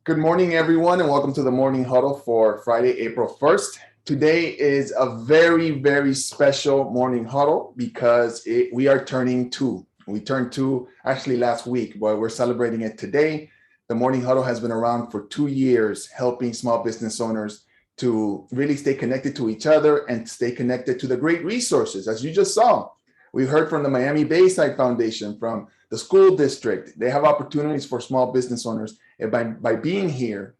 Good morning, everyone, and welcome to the Morning Huddle for Friday, April 1st. Today is a very, very special morning huddle because we are turning two. We turned two actually last week, but we're celebrating it today. The Morning Huddle has been around for 2 years, helping small business owners to really stay connected to each other and stay connected to the great resources. As you just saw, we heard from the Miami-Dade Foundation, from the school district. They have opportunities for small business owners. And by being here,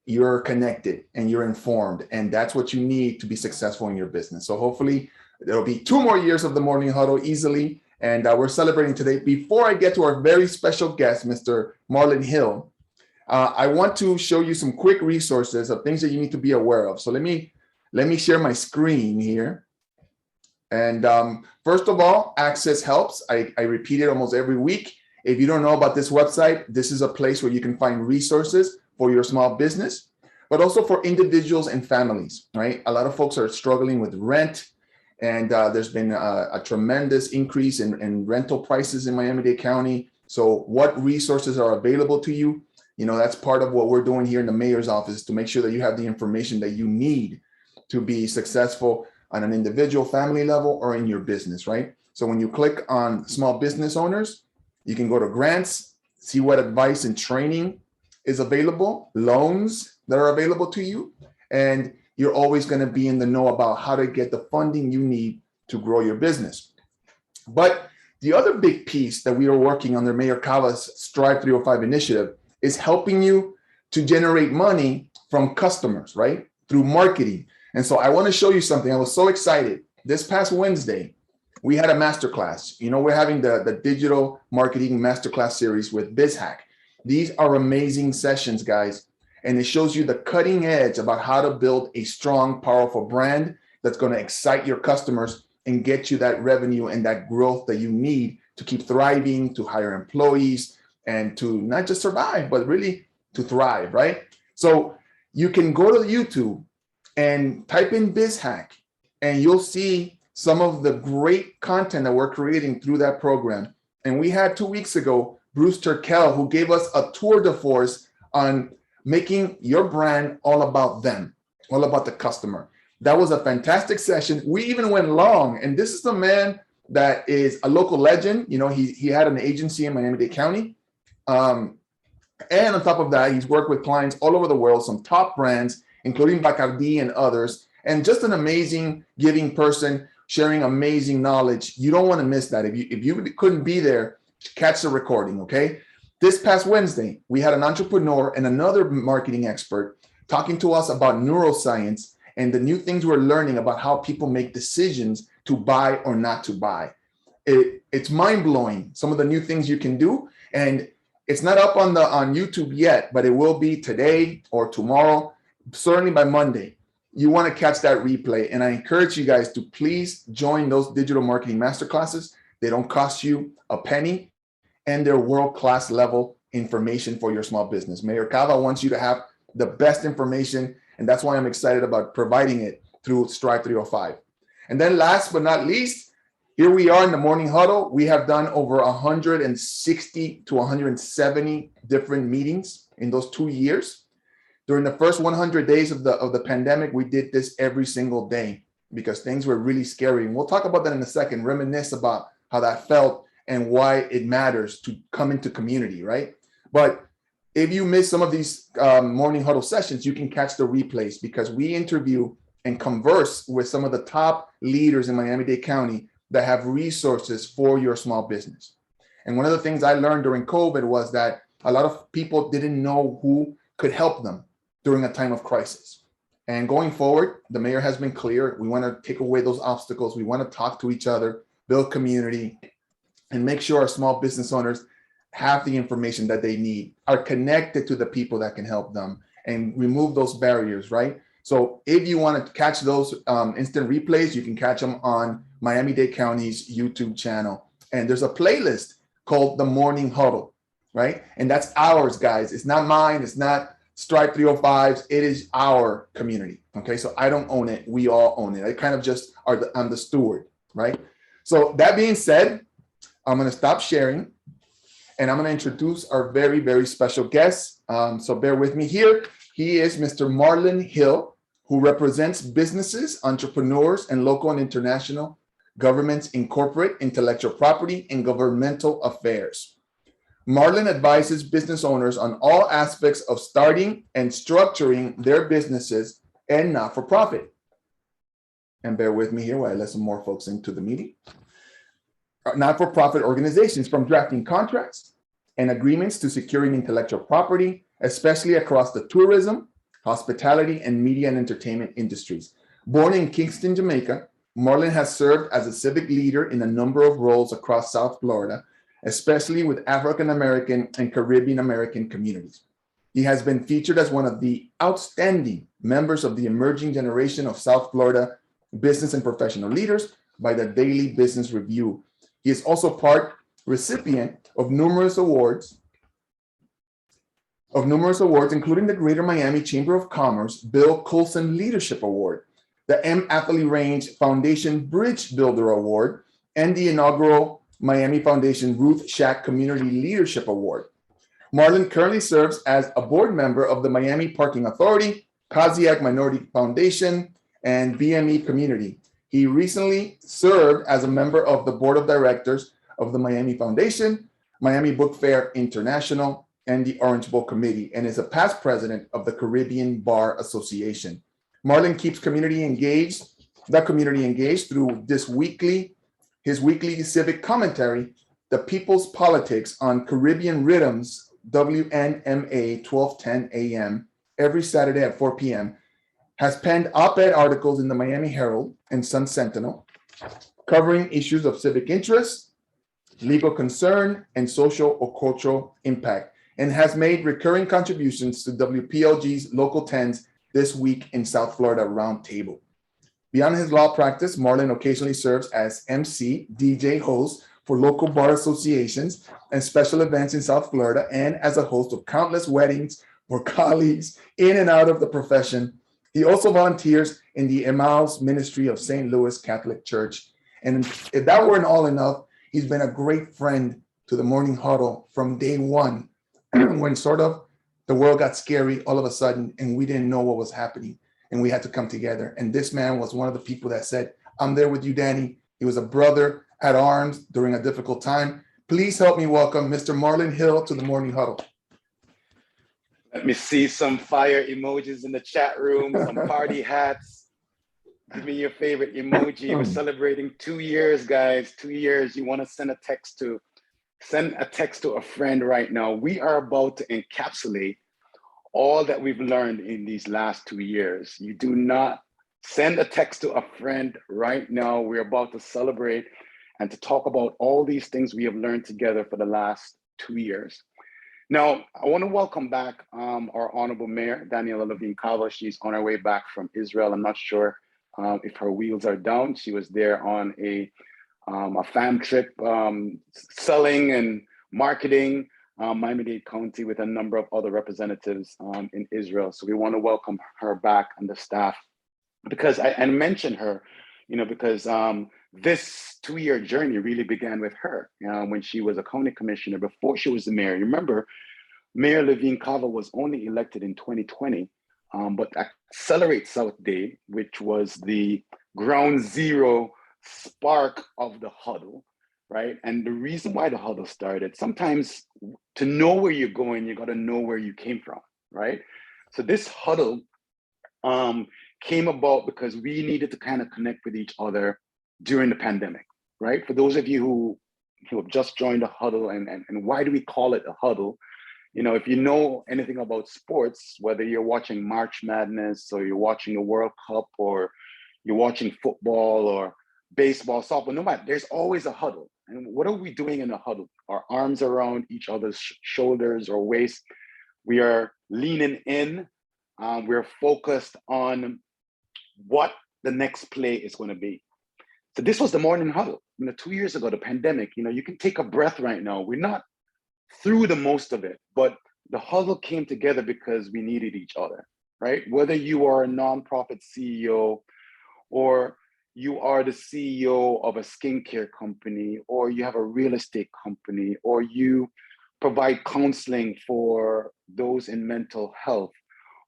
you're connected and you're informed, and that's what you need to be successful in your business. So hopefully there'll be 2 more years of the Morning Huddle easily, and we're celebrating today. Before I get to our very special guest, Mr. Marlon Hill, I want to show you some quick resources of things that you need to be aware of. So let me share my screen here. And first of all, access helps. I repeat it almost every week. If you don't know about this website, this is a place where you can find resources for your small business, but also for individuals and families, right? A lot of folks are struggling with rent, and there's been a tremendous increase in rental prices in Miami-Dade County. So what resources are available to you? You know, that's part of what we're doing here in the mayor's office to make sure that you have the information that you need to be successful on an individual, family level, or in your business, right? So when you click on small business owners, you can go to grants, see what advice and training is available, loans that are available to you, and you're always going to be in the know about how to get the funding you need to grow your business. But the other big piece that we are working under Mayor Cava's Strive 305 initiative is helping you to generate money from customers, right? Through marketing. And so I want to show you something. I was so excited. This past Wednesday, we had a masterclass. You know, we're having the digital marketing masterclass series with BizHack. These are amazing sessions, guys. And it shows you the cutting edge about how to build a strong, powerful brand that's going to excite your customers and get you that revenue and that growth that you need to keep thriving, to hire employees, and to not just survive, but really to thrive, right? So you can go to YouTube and type in BizHack, and you'll see some of the great content that we're creating through that program. And we had 2 weeks ago, Bruce Terkel, who gave us a tour de force on making your brand all about them, all about the customer. That was a fantastic session. We even went long, and this is a man that is a local legend. You know, he had an agency in Miami-Dade County. And on top of that, he's worked with clients all over the world, some top brands, including Bacardi and others, and just an amazing giving person, sharing amazing knowledge. You don't want to miss that. If you couldn't be there, catch the recording, okay? This past Wednesday, we had an entrepreneur and another marketing expert talking to us about neuroscience and the new things we're learning about how people make decisions to buy or not to buy. It's mind-blowing, some of the new things you can do, and it's not up on YouTube yet, but it will be today or tomorrow, certainly by Monday. You want to catch that replay, and I encourage you guys to please join those digital marketing masterclasses. They don't cost you a penny, and they're world-class level information for your small business. Mayor Cava wants you to have the best information, and that's why I'm excited about providing it through Strive 305. And then last but not least, here we are in the Morning Huddle. We have done over 160 to 170 different meetings in those 2 years. During the first 100 days of the pandemic, we did this every single day because things were really scary. And we'll talk about that in a second, reminisce about how that felt and why it matters to come into community, right? But if you miss some of these Morning Huddle sessions, you can catch the replays because we interview and converse with some of the top leaders in Miami-Dade County that have resources for your small business. And one of the things I learned during COVID was that a lot of people didn't know who could help them during a time of crisis. And going forward, the mayor has been clear. We want to take away those obstacles. We want to talk to each other, build community, and make sure our small business owners have the information that they need, are connected to the people that can help them, and remove those barriers, right? So if you want to catch those instant replays, you can catch them on Miami-Dade County's YouTube channel. And there's a playlist called The Morning Huddle, right? And that's ours, guys. It's not mine. It's not Strive 305's. It is our community, okay? So I don't own it. We all own it. I kind of just I'm the steward, right? So that being said, I'm going to stop sharing. And I'm going to introduce our very, very special guest. So bear with me here. He is Mr. Marlon Hill, who represents businesses, entrepreneurs, and local and international governments in corporate, intellectual property, and governmental affairs. Marlon advises business owners on all aspects of starting and structuring their businesses and not-for-profit. And bear with me here while I let some more folks into the meeting. Not-for-profit organizations, from drafting contracts and agreements to securing intellectual property, especially across the tourism, hospitality, and media and entertainment industries. Born in Kingston, Jamaica, Marlon has served as a civic leader in a number of roles across South Florida, especially with African American and Caribbean American communities. He has been featured as one of the outstanding members of the emerging generation of South Florida business and professional leaders by the Daily Business Review. He is also part recipient of numerous awards, including the Greater Miami Chamber of Commerce Bill Coulson Leadership Award, the M. Atherley Range Foundation Bridge Builder Award, and the inaugural Miami Foundation Ruth Shack Community Leadership Award. Marlon currently serves as a board member of the Miami Parking Authority, Kodiak Minority Foundation, and BME Community. He recently served as a member of the board of directors of the Miami Foundation, Miami Book Fair International, and the Orange Bowl Committee, and is a past president of the Caribbean Bar Association. Marlon keeps the community engaged through his weekly civic commentary, The People's Politics on Caribbean Rhythms, WNMA 1210 AM, every Saturday at 4 p.m., has penned op-ed articles in the Miami Herald and Sun Sentinel, covering issues of civic interest, legal concern, and social or cultural impact, and has made recurring contributions to WPLG's Local 10's This Week in South Florida Roundtable. Beyond his law practice, Marlon occasionally serves as MC, DJ host for local bar associations and special events in South Florida, and as a host of countless weddings for colleagues in and out of the profession. He also volunteers in the Emmaus Ministry of St. Louis Catholic Church. And if that weren't all enough, he's been a great friend to the Morning Huddle from day one, when sort of the world got scary all of a sudden and we didn't know what was happening and we had to come together. And this man was one of the people that said, I'm there with you, Danny. He was a brother at arms during a difficult time. Please help me welcome Mr. Marlon Hill to the Morning Huddle. Let me see some fire emojis in the chat room, some party hats. Give me your favorite emoji. We're celebrating 2 years, guys. 2 years. You want to send a text to a friend right now. We are about to encapsulate all that we've learned in these last 2 years. You do not send a text to a friend right now. We're about to celebrate and to talk about all these things we have learned together for the last 2 years. Now, I want to welcome back our Honorable Mayor, Daniela Levine-Cava. She's on her way back from Israel. I'm not sure if her wheels are down. She was there on a fam trip, selling and marketing Miami-Dade County with a number of other representatives in Israel. So we want to welcome her back and the staff, because I mentioned her, because this 2-year journey really began with her when she was a county commissioner before she was the mayor. You remember, Mayor Levine-Cava was only elected in 2020, but Accelerate South Day, which was the ground zero spark of the huddle, right? And the reason why the huddle started, sometimes to know where you're going, you got to know where you came from, right? So this huddle came about because we needed to kind of connect with each other during the pandemic, right? For those of you who have just joined the huddle, and why do we call it a huddle? If you know anything about sports, whether you're watching March Madness or you're watching the World Cup or you're watching football or baseball, softball, no matter, there's always a huddle. And what are we doing in a huddle? Our arms around each other's shoulders or waist. We are leaning in. We're focused on what the next play is going to be. So this was the morning huddle. 2 years ago, the pandemic, you can take a breath right now. We're not through the most of it, but the huddle came together because we needed each other, right? Whether you are a nonprofit CEO or you are the CEO of a skincare company, or you have a real estate company, or you provide counseling for those in mental health,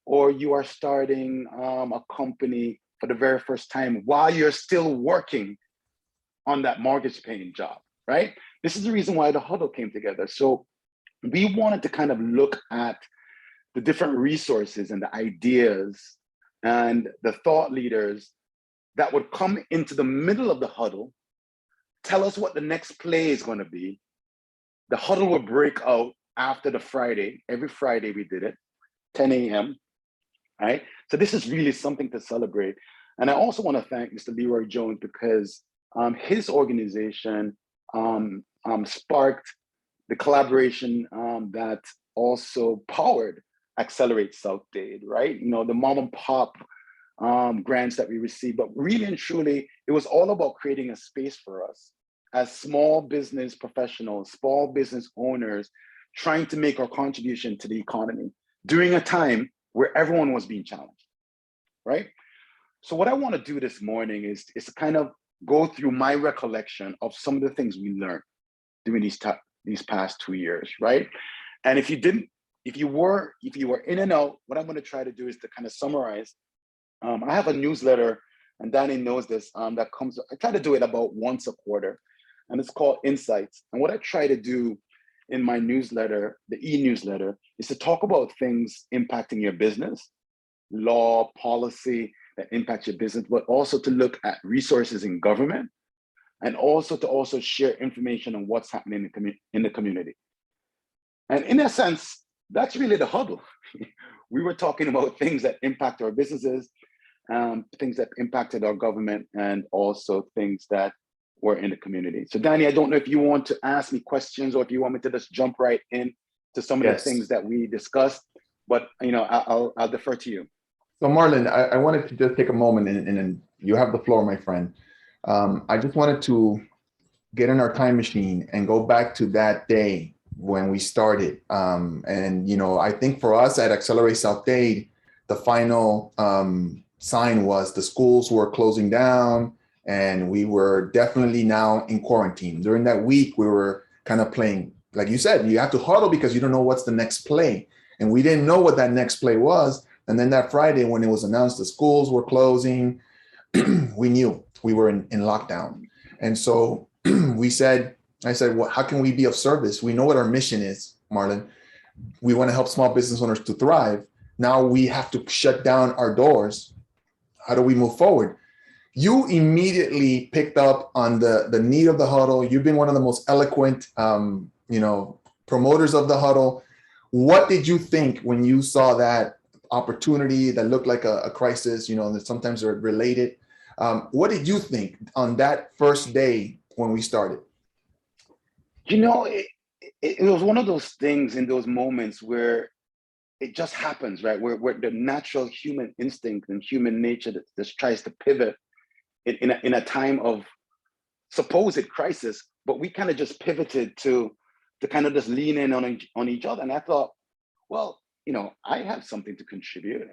or you are starting a company for the very first time while you're still working on that mortgage paying job, right? This is the reason why the Huddle came together. So we wanted to kind of look at the different resources and the ideas and the thought leaders that would come into the middle of the Huddle, tell us what the next play is going to be. The Huddle would break out after the Friday. Every Friday we did it, 10 a.m., right? So this is really something to celebrate. And I also want to thank Mr. Leroy Jones because his organization sparked the collaboration that also powered Accelerate South Dade, right? You know, the mom and pop grants that we received, but really and truly, it was all about creating a space for us as small business professionals, small business owners, trying to make our contribution to the economy during a time where everyone was being challenged, right? So what I want to do this morning is to kind of go through my recollection of some of the things we learned during these past 2 years, right? And if you were in and out, what I'm going to try to do is to kind of summarize. I have a newsletter, and Danny knows this, that comes, I try to do it about once a quarter, and it's called Insights. And what I try to do in my newsletter, the e-newsletter, is to talk about things impacting your business, law, policy that impact your business, but also to look at resources in government, and also to share information on what's happening in the community. And in a sense, that's really the Huddle. We were talking about things that impact our businesses, things that impacted our government, and also things that were in the community. So Danny, I don't know if you want to ask me questions or if you want me to just jump right in to some of the things that we discussed, but I'll defer to you. So Marlon, I wanted to just take a moment and you have the floor, my friend. I just wanted to get in our time machine and go back to that day when we started. I think for us at Accelerate South Dade, the final sign was the schools were closing down and we were definitely now in quarantine. During that week, we were kind of playing, like you said, you have to huddle because you don't know what's the next play. And we didn't know what that next play was. And then that Friday, when it was announced the schools were closing, we knew we were in lockdown. And so I said, well, how can we be of service? We know what our mission is, Marlon. We want to help small business owners to thrive. Now we have to shut down our doors. How do we move forward? You immediately picked up on the need of the Huddle. You've been one of the most eloquent, promoters of the Huddle. What did you think when you saw that opportunity that looked like a crisis, that sometimes they're related? What did you think on that first day when we started? It was one of those things in those moments where it just happens, right? Where the natural human instinct and human nature that just tries to pivot in a time of supposed crisis, but we kind of just pivoted to kind of just lean in on each other. And I thought, well, I have something to contribute.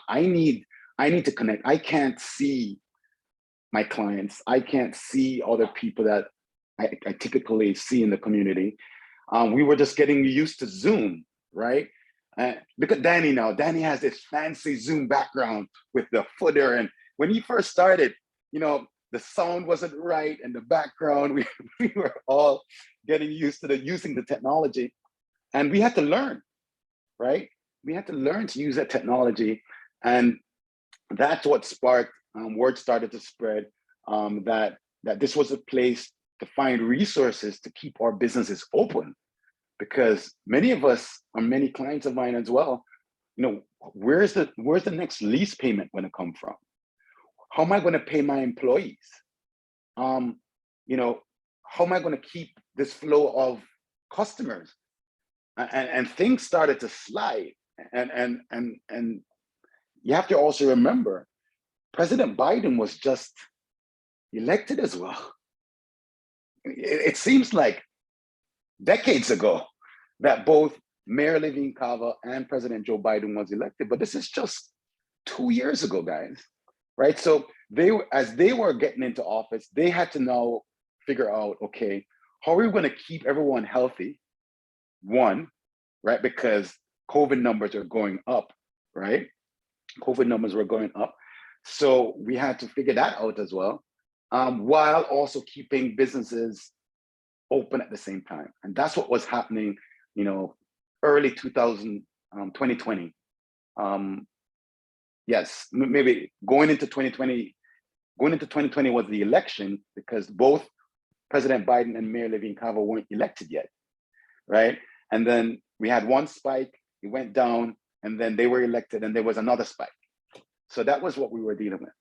I need to connect. I can't see my clients. I can't see other people that I typically see in the community. We were just getting used to Zoom, right? Because Danny has this fancy Zoom background with the footer. And when he first started, the sound wasn't right and the background, we were all getting used to using the technology. And we had to learn, right? We had to learn to use that technology. And that's what sparked, word started to spread that this was a place to find resources to keep our businesses open. Because many of us, or many clients of mine as well, where's the next lease payment going to come from? How am I going to pay my employees? How am I going to keep this flow of customers? And things started to slide. And you have to also remember, President Biden was just elected as well. It seems like decades ago that both Mayor Levine Cava and President Joe Biden was elected, but this is just 2 years ago, guys, right? So as they were getting into office, they had to now figure out, okay, how are we going to keep everyone healthy, one, right? Because COVID numbers are going up, right? COVID numbers were going up. So we had to figure that out as well, while also keeping businesses open at the same time. And that's what was happening, early 2020. Yes, maybe going into 2020 was the election because both President Biden and Mayor Levine Cava weren't elected yet, right? And then we had one spike, it went down, and then they were elected, and there was another spike. So that was what we were dealing with.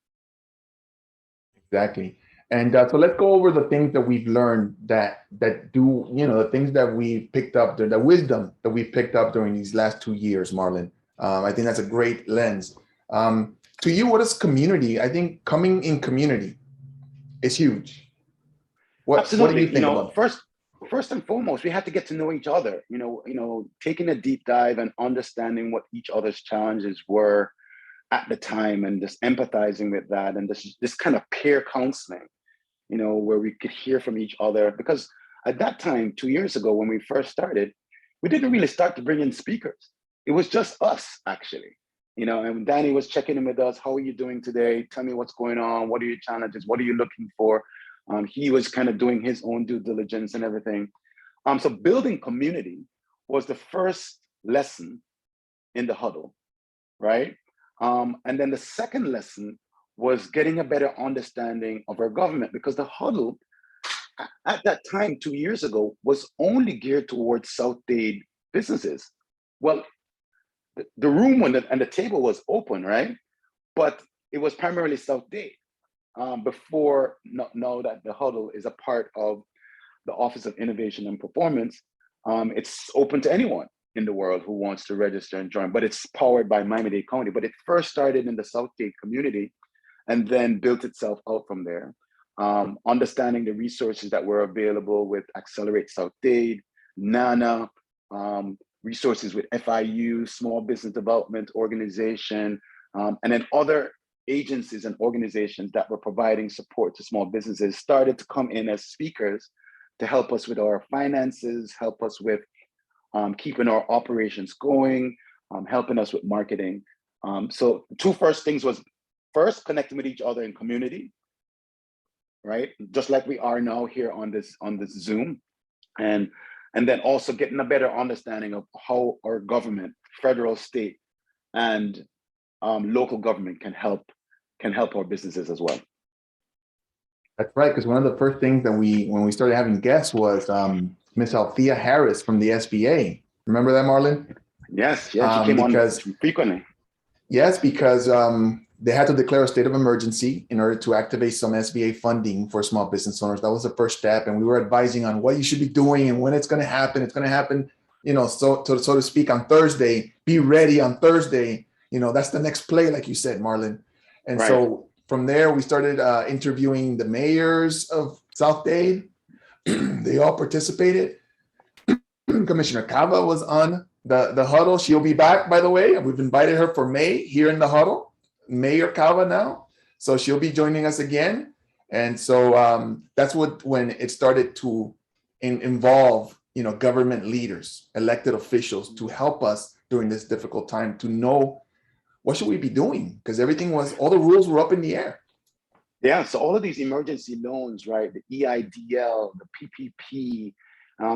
Exactly. And so let's go over the things that we've learned that do, the things that we picked up, the wisdom that we picked up during these last 2 years, Marlon. I think that's a great lens. To you, what is community? I think coming in community is huge. What do you think about that? First and foremost, we had to get to know each other, taking a deep dive and understanding what each other's challenges were at the time, and just empathizing with that, and this kind of peer counseling, where we could hear from each other. Because at that time, 2 years ago, when we first started, we didn't really start to bring in speakers. It was just us, actually, and Danny was checking in with us. How are you doing today? Tell me what's going on. What are your challenges? What are you looking for? He was kind of doing his own due diligence and everything. So building community was the first lesson in the huddle, right? And then the second lesson was getting a better understanding of our government, because the huddle at that time, 2 years ago, was only geared towards South Dade businesses. Well, the room and the table was open, right? But it was primarily South Dade. Before know that the huddle is a part of the Office of Innovation and Performance. It's open to anyone in the world who wants to register and join, but it's powered by Miami-Dade County. But it first started in the South Dade community and then built itself out from there. Understanding the resources that were available with Accelerate South Dade, NANA, resources with FIU, Small Business Development Organization, and then other agencies and organizations that were providing support to small businesses started to come in as speakers to help us with our finances, help us with keeping our operations going, helping us with marketing. So the two first things was, first, connecting with each other in community, right? Just like we are now here on this Zoom. And then also getting a better understanding of how our government, federal, state, and local government can help our businesses as well. That's right, because one of the first things that when we started having guests was Miss Althea Harris from the SBA. Remember that, Marlon? Yes, she came on frequently. Yes, because they had to declare a state of emergency in order to activate some SBA funding for small business owners. That was the first step, and we were advising on what you should be doing and when it's going to happen. It's going to happen, so to speak, on Thursday. Be ready on Thursday. That's the next play, like you said, Marlon. And right. So from there, we started interviewing the mayors of South Dade. They all participated. Commissioner Cava was on the huddle. She'll be back, by the way. We've invited her for May here in the huddle. Mayor Cava now. So she'll be joining us again. And so that's when it started to involve, government leaders, elected officials, to help us during this difficult time to know what should we be doing? Because all the rules were up in the air. Yeah, so all of these emergency loans, right? The EIDL, the PPP.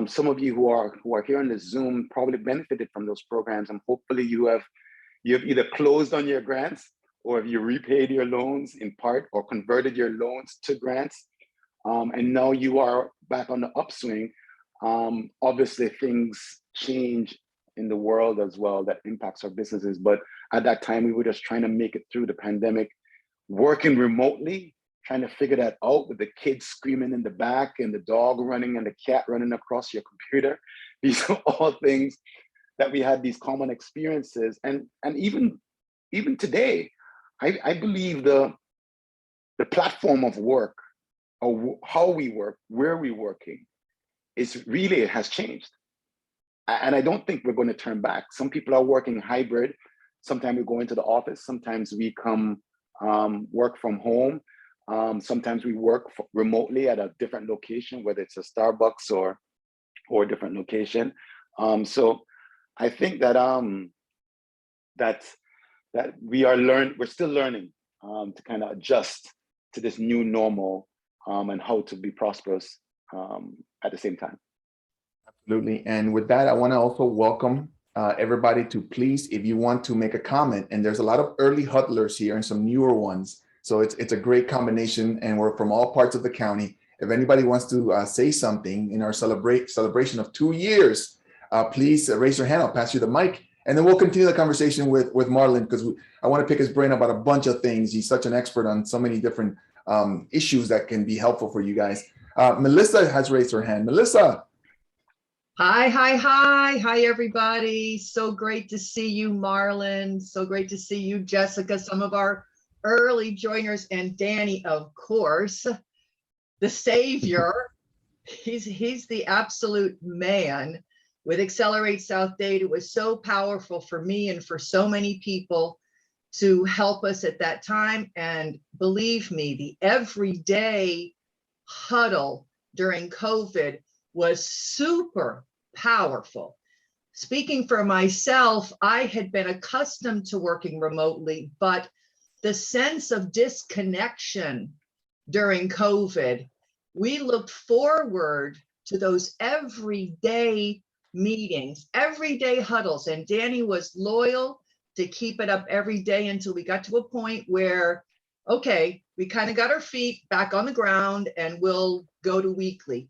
Some of you who are here on the Zoom probably benefited from those programs, and hopefully you've either closed on your grants, or have you repaid your loans in part, or converted your loans to grants, and now you are back on the upswing. Obviously, things change in the world as well that impacts our businesses, but at that time we were just trying to make it through the pandemic, working remotely, trying to figure that out with the kids screaming in the back and the dog running and the cat running across your computer. These are all things that we had these common experiences. And even today, I believe the platform of work, or how we work, where we're working, has changed. And I don't think we're going to turn back. Some people are working hybrid. Sometimes we go into the office. Sometimes we come work from home. Sometimes we work remotely at a different location, whether it's a Starbucks or a different location. So I think that that we're still learning to kind of adjust to this new normal and how to be prosperous at the same time. Absolutely. And with that, I want to also welcome everybody to please, if you want to make a comment, and there's a lot of early huddlers here and some newer ones. So it's a great combination, and we're from all parts of the county. If anybody wants to say something in our celebration of 2 years, please raise your hand. I'll pass you the mic. And then we'll continue the conversation with Marlon, because I want to pick his brain about a bunch of things. He's such an expert on so many different issues that can be helpful for you guys. Melissa has raised her hand. Melissa. Hi, everybody. So great to see you, Marlon. So great to see you, Jessica, some of our early joiners, and Danny, of course, the savior. He's the absolute man with Accelerate South Dade. It was so powerful for me and for so many people to help us at that time. And believe me, the everyday huddle during COVID was super powerful. Speaking for myself, I had been accustomed to working remotely, but the sense of disconnection during COVID, we looked forward to those everyday meetings, everyday huddles, and Danny was loyal to keep it up every day until we got to a point where, okay, we kind of got our feet back on the ground and we'll go to weekly.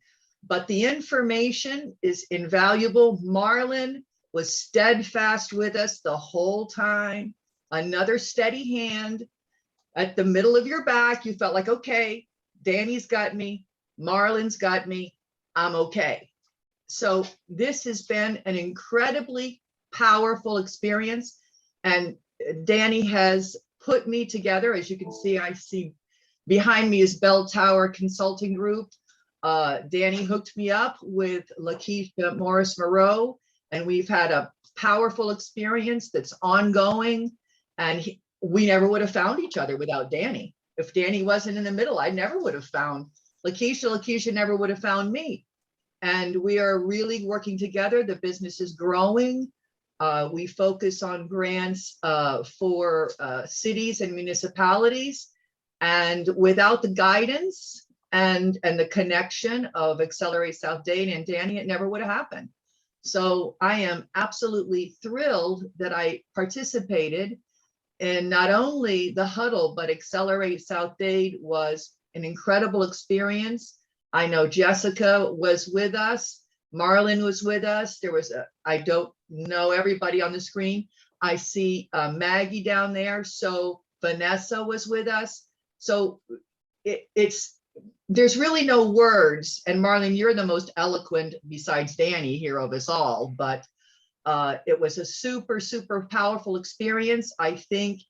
But the information is invaluable. Marlon was steadfast with us the whole time. Another steady hand at the middle of your back. You felt like, okay, Danny's got me, Marlon's got me, I'm okay. So this has been an incredibly powerful experience. And Danny has put me together. As you can see, I see behind me is Bell Tower Consulting Group. Danny hooked me up with Lakeisha Morris Moreau, and we've had a powerful experience that's ongoing. And we never would have found each other without Danny. If Danny wasn't in the middle, I never would have found Lakeisha. Lakeisha never would have found me. And we are really working together. The business is growing. We focus on grants for cities and municipalities. And without the guidance and the connection of Accelerate South Dade and Danny, it never would have happened. So I am absolutely thrilled that I participated in not only the huddle, but Accelerate South Dade was an incredible experience. I know Jessica was with us. Marlon was with us. There was I don't know everybody on the screen. I see Maggie down there. So Vanessa was with us. So there's really no words. And Marlon, you're the most eloquent besides Danny here of us all, but it was a super, super powerful experience. I think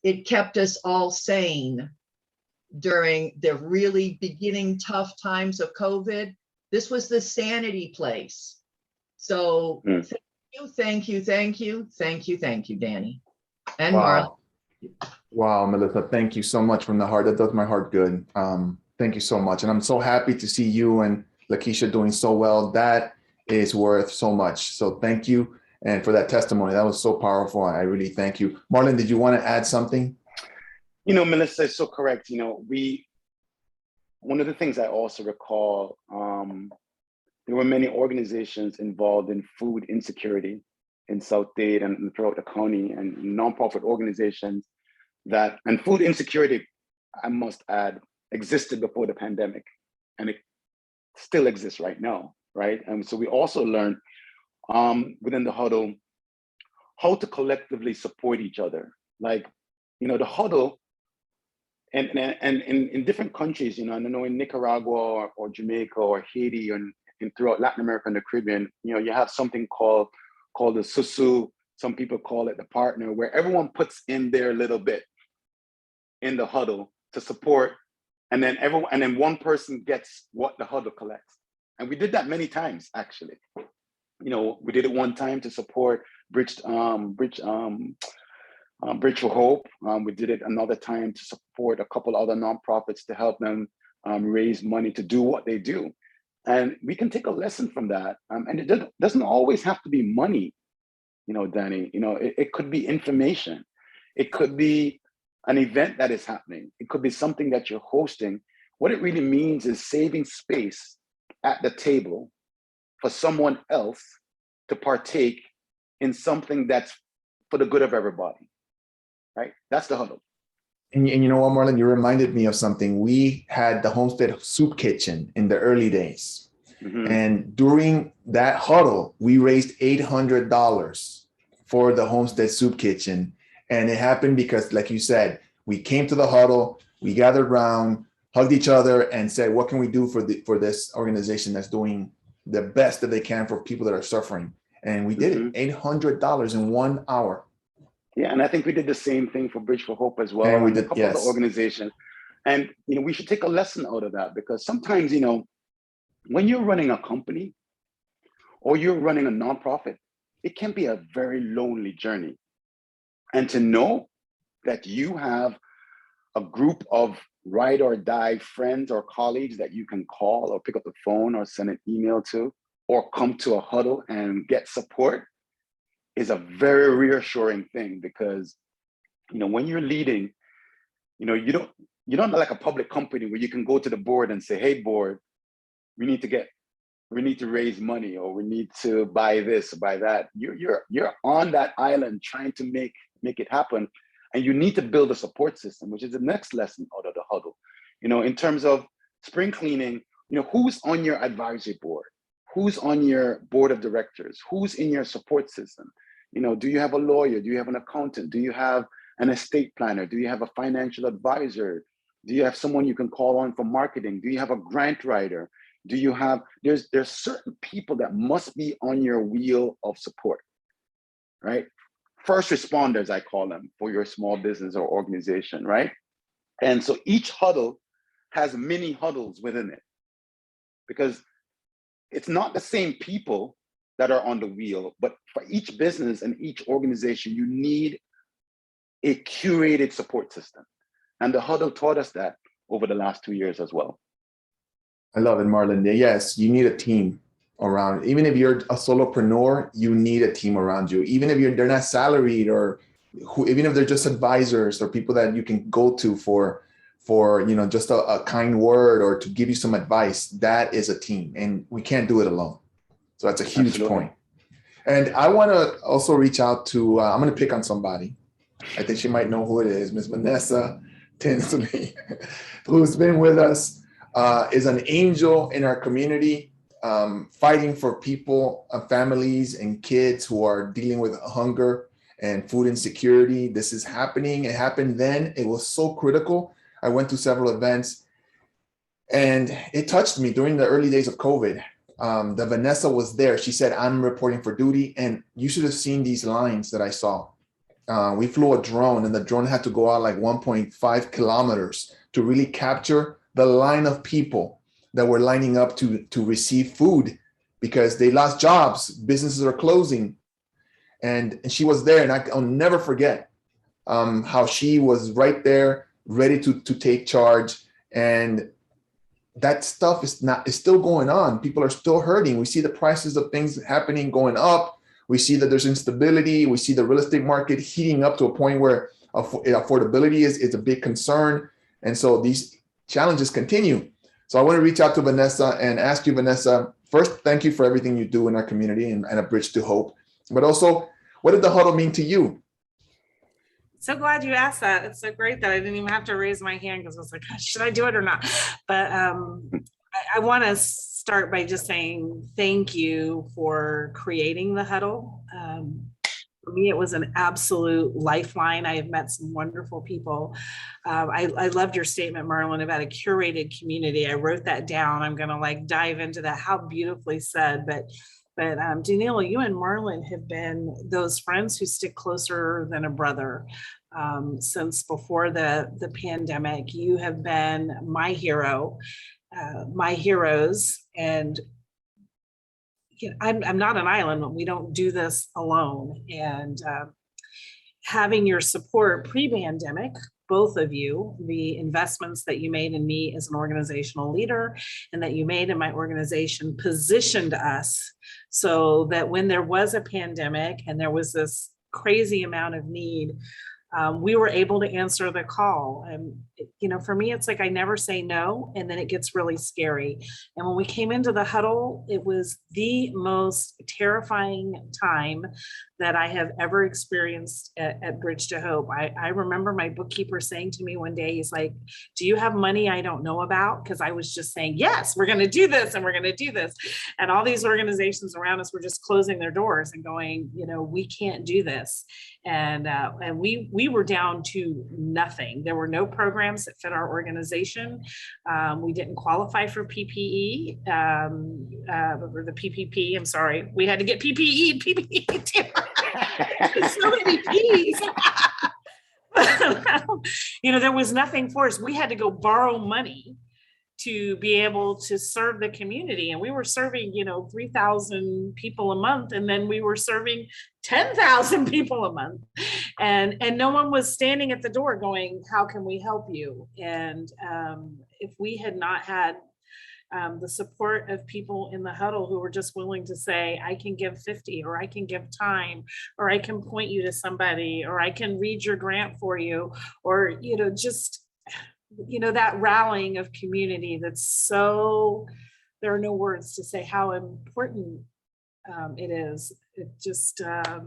it kept us all sane during the really beginning tough times of COVID. This was the sanity place. So thank you, Danny. And Wow. Marlon. Wow, Melissa, thank you so much from the heart. That does my heart good. Thank you so much. And I'm so happy to see you and Lakeisha doing so well. That is worth so much. So thank you. And for that testimony, that was so powerful. I really thank you. Marlon, did you want to add something? You know, Melissa is so correct. You know, one of the things I also recall, there were many organizations involved in food insecurity in South Dade and throughout the county, and nonprofit organizations and food insecurity, I must add, existed before the pandemic, and it still exists right now, right? And so we also learned within the huddle how to collectively support each other. Like, you know, the huddle, and in different countries, you know, I don't know, in Nicaragua or Jamaica or Haiti and throughout Latin America and the Caribbean, you know, you have something called the susu. Some people call it the partner, where everyone puts in their little bit in the huddle to support, and then one person gets what the huddle collects. And we did that many times, actually. You know, we did it one time to support Bridge for Hope. We did it another time to support a couple other nonprofits to help them raise money to do what they do. And we can take a lesson from that. And it doesn't always have to be money, Danny. It could be information. It could be an event that is happening. It could be something that you're hosting. What it really means is saving space at the table for someone else to partake in something that's for the good of everybody, right? That's the huddle. And you know what, Marlon, you reminded me of something. We had the Homestead Soup Kitchen in the early days. Mm-hmm. And during that huddle, we raised $800 for the Homestead Soup Kitchen. And it happened because, like you said, we came to the huddle, we gathered around, hugged each other, and said, what can we do for this organization that's doing the best that they can for people that are suffering? And we did it, $800 in 1 hour. Yeah, and I think we did the same thing for Bridge for Hope as well. And we did, a couple of the organizations. And we should take a lesson out of that, because sometimes, when you're running a company or you're running a nonprofit, it can be a very lonely journey. And to know that you have a group of ride or die friends or colleagues that you can call or pick up the phone or send an email to, or come to a huddle and get support, is a very reassuring thing. Because when you're leading, you're not like a public company where you can go to the board and say, hey board, we need to raise money, or we need to buy this or buy that. You're on that island trying to make it happen, and you need to build a support system, which is the next lesson out of the huddle. In terms of spring cleaning, who's on your advisory board, who's on your board of directors, who's in your support system. Do you have a lawyer? Do you have an accountant? Do you have an estate planner? Do you have a financial advisor? Do you have someone you can call on for marketing? Do you have a grant writer? Do you have, there's certain people that must be on your wheel of support, right? First responders, I call them, for your small business or organization, right? And so each huddle has mini huddles within it, because it's not the same people that are on the wheel, but for each business and each organization, you need a curated support system. And the huddle taught us that over the last 2 years as well. I love it, Marlon. Yes, you need a team around. Even if you're a solopreneur, you need a team around you. Even if they're not salaried, or even if they're just advisors or people that you can go to for just a kind word or to give you some advice. That is a team, and we can't do it alone. So that's a huge Absolutely. point. And I want to also reach out to, I'm going to pick on somebody. I think she might know who it is. Miss Vanessa Tinsley, who's been with us, is an angel in our community, fighting for people, families and kids who are dealing with hunger and food insecurity. This is happening. It happened then. It was so critical. I went to several events, and it touched me during the early days of COVID. The Vanessa was there. She said, I'm reporting for duty. And you should have seen these lines that I saw. We flew a drone, and the drone had to go out like 1.5 kilometers to really capture the line of people that were lining up to receive food, because they lost jobs, businesses are closing. And she was there, and I'll never forget how she was right there, ready to take charge. And that stuff is still going on. People are still hurting. We see the prices of things happening, going up. We see that there's instability. We see the real estate market heating up to a point where affordability is a big concern. And so these challenges continue. So I want to reach out to Vanessa and ask you, Vanessa, first, thank you for everything you do in our community and a bridge to hope. But also, what did the huddle mean to you? So glad you asked that. It's so great that I didn't even have to raise my hand, because I was like, should I do it or not? But I want to start by just saying thank you for creating the huddle. For me, it was an absolute lifeline. I have met some wonderful people. I loved your statement, Marlon, about a curated community. I wrote that down. I'm going to dive into that. How beautifully said. But Danilo, you and Marlon have been those friends who stick closer than a brother since before the pandemic. You have been my hero, my heroes, and I'm not an island. We don't do this alone. And having your support pre-pandemic both of you, the investments that you made in me as an organizational leader and that you made in my organization positioned us so that when there was a pandemic and there was this crazy amount of need, we were able to answer the call. And, for me, it's like I never say no, and then it gets really scary. And when we came into the huddle, it was the most terrifying time that I have ever experienced at Bridge to Hope. I remember my bookkeeper saying to me one day, he's like, do you have money I don't know about? Because I was just saying, yes, we're going to do this and we're going to do this. And all these organizations around us were just closing their doors and going, we can't do this. And we were down to nothing. There were no programs that fit our organization. We didn't qualify for PPE, or the PPP. I'm sorry. We had to get PPE and PPE too. So many P's. There was nothing for us. We had to go borrow money to be able to serve the community. And we were serving, 3,000 people a month. And then we were serving 10,000 people a month. And no one was standing at the door going, how can we help you? And if we had not had the support of people in the huddle who were just willing to say, I can give 50, or I can give time, or I can point you to somebody, or I can read your grant for you, or, that rallying of community there are no words to say how important it is. It just to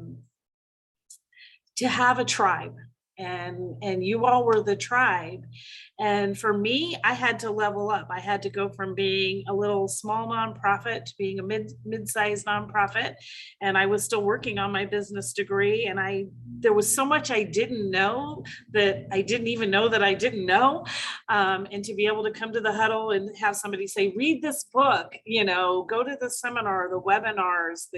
have a tribe. And you all were the tribe. And for me, I had to level up. I had to go from being a little small nonprofit to being a mid-sized nonprofit. And I was still working on my business degree. And there was so much I didn't know that I didn't even know that I didn't know. And to be able to come to the huddle and have somebody say, read this book, go to the seminar, the webinars,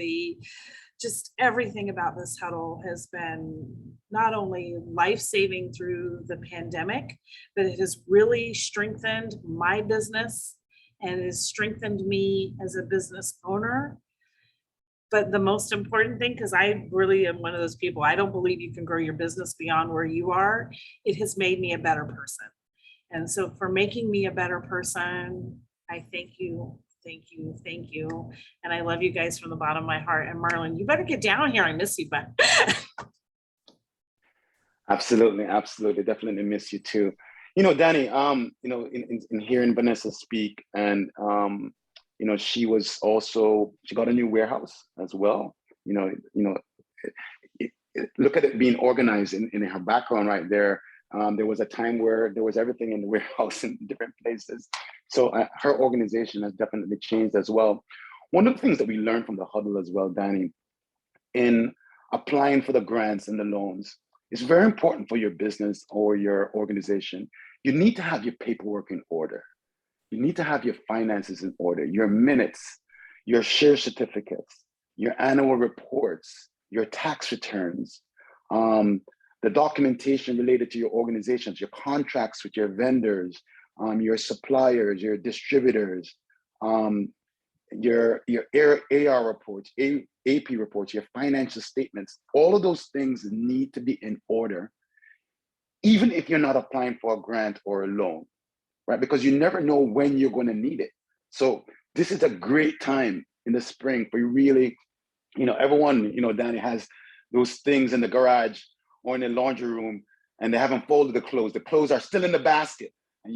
just everything about this huddle has been not only life-saving through the pandemic, but it has really strengthened my business and it has strengthened me as a business owner. But the most important thing, because I really am one of those people, I don't believe you can grow your business beyond where you are. It has made me a better person. And so for making me a better person, I thank you. Thank you. Thank you. And I love you guys from the bottom of my heart. And Marlon, you better get down here. I miss you, bud. Absolutely. Absolutely. Definitely miss you too. Danny, in hearing Vanessa speak, and, she got a new warehouse as well. Look at it being organized in her background right there. There was a time where there was everything in the warehouse in different places. So her organization has definitely changed as well. One of the things that we learned from the huddle as well, Danny, in applying for the grants and the loans, it's very important for your business or your organization. You need to have your paperwork in order. You need to have your finances in order, your minutes, your share certificates, your annual reports, your tax returns, the documentation related to your organizations, your contracts with your vendors, your suppliers, your distributors, your AR reports, AP reports, your financial statements. All of those things need to be in order, even if you're not applying for a grant or a loan, right? Because you never know when you're going to need it. So this is a great time in the spring for you really, everyone, Danny, has those things in the garage or in the laundry room, and they haven't folded the clothes. The clothes are still in the basket, and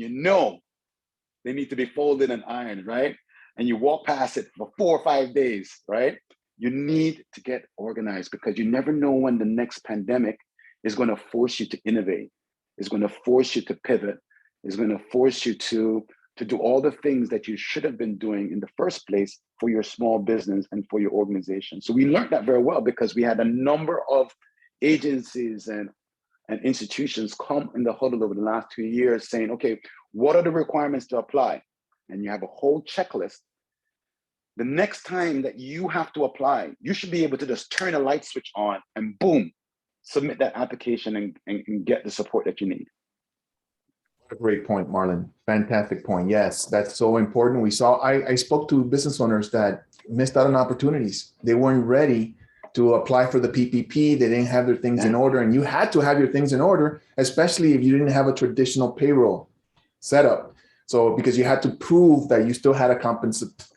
they need to be folded and ironed, right? And you walk past it for 4 or 5 days, right? You need to get organized because you never know when the next pandemic is going to force you to innovate, is going to force you to pivot, is going to force you to do all the things that you should have been doing in the first place for your small business and for your organization. So we learned that very well because we had a number of agencies and institutions come in the huddle over the last 2 years saying, okay, what are the requirements to apply? And you have a whole checklist. The next time that you have to apply, you should be able to just turn a light switch on and boom, submit that application and get the support that you need. A great point, Marlon. Fantastic point. Yes, that's so important. I spoke to business owners that missed out on opportunities. They weren't ready to apply for the PPP. They didn't have their things in order, and you had to have your things in order, especially if you didn't have a traditional payroll setup. So because you had to prove that you still had a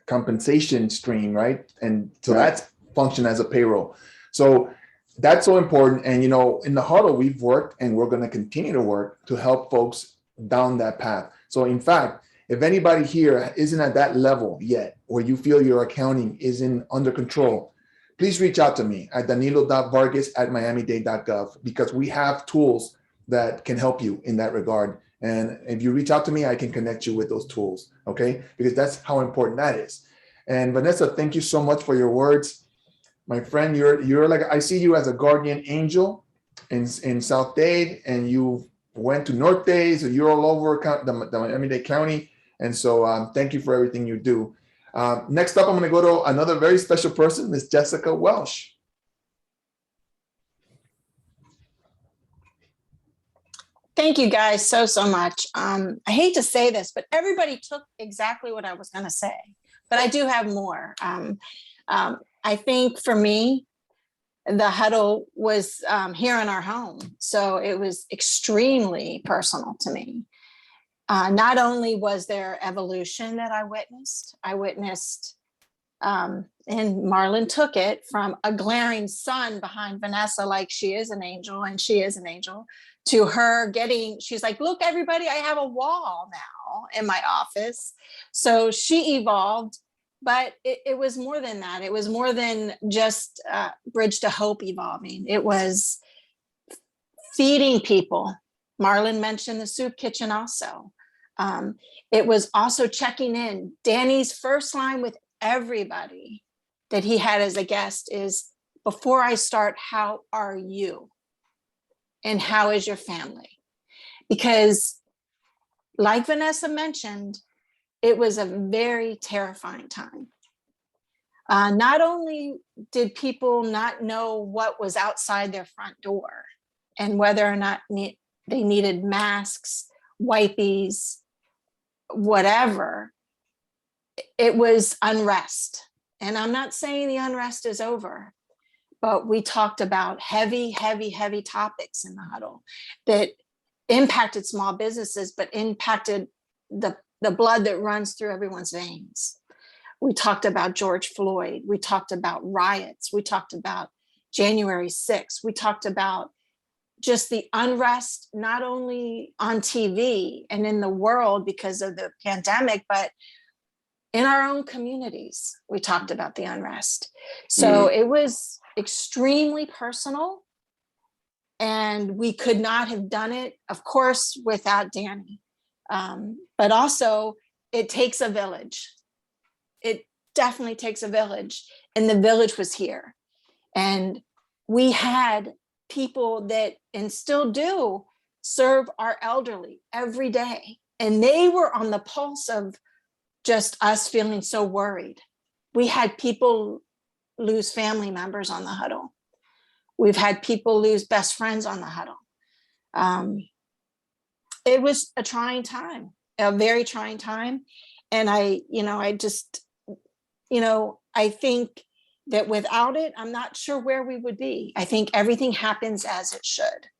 compensation stream, right? And so that's function as a payroll. So that's so important. And, you know, in the huddle, we've worked and we're going to continue to work to help folks down that path. So in fact, if anybody here isn't at that level yet, or you feel your accounting isn't under control, please reach out to me at danilo.vargas@miamidade.gov, because we have tools that can help you in that regard. And if you reach out to me, I can connect you with those tools, okay? Because that's how important that is. And Vanessa, thank you so much for your words. My friend, you're like, I see you as a guardian angel in South Dade, and you went to North Dade, so you're all over the Miami-Dade County. And so thank you for everything you do. Next up, I'm going to go to another very special person, Miss Jessica Welsh. Thank you guys so much. I hate to say this, but everybody took exactly what I was going to say, but I do have more. I think for me, the huddle was here in our home. So it was extremely personal to me. Not only was there evolution that I witnessed, and Marlon took it from a glaring sun behind Vanessa, like she is an angel, and she is an angel, to her she's like, look, everybody, I have a wall now in my office. So she evolved, but it was more than that. It was more than just Bridge to Hope evolving. It was feeding people. Marlon mentioned the soup kitchen also. It was also checking in. Danny's first line with everybody that he had as a guest is, before I start, how are you? And how is your family? Because like Vanessa mentioned, it was a very terrifying time. Not only did people not know what was outside their front door and whether or not they needed masks, wipies, whatever, it was unrest. And I'm not saying the unrest is over, but we talked about heavy topics in the huddle that impacted small businesses, but impacted the blood that runs through everyone's veins. We talked about George Floyd. We talked about riots. We talked about January 6th. We talked about just the unrest, not only on TV and in the world because of the pandemic, but in our own communities. We talked about the unrest. So it was extremely personal, and we could not have done it, of course, without Danny. But also, it takes a village. It definitely takes a village, and the village was here. And we had people that, and still do, serve our elderly every day. And they were on the pulse of just us feeling so worried. We had people lose family members on the huddle. We've had people lose best friends on the huddle. It was a trying time, a very trying time. And I think that without it, I'm not sure where we would be. I think everything happens as it should.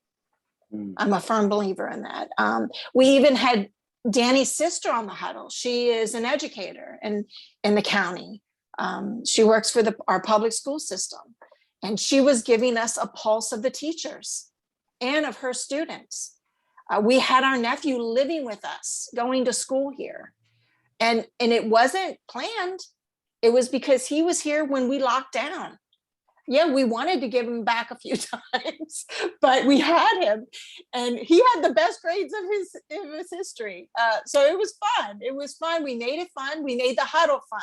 I'm a firm believer in that. We even had Danny's sister on the huddle. She is an educator in the county. She works for our public school system. And she was giving us a pulse of the teachers and of her students. We had our nephew living with us, going to school here. And it wasn't planned. It was because he was here when we locked down. Yeah, we wanted to give him back a few times, but we had him, and he had the best grades of his history. So it was fun. It was fun. We made it fun. We made the huddle fun.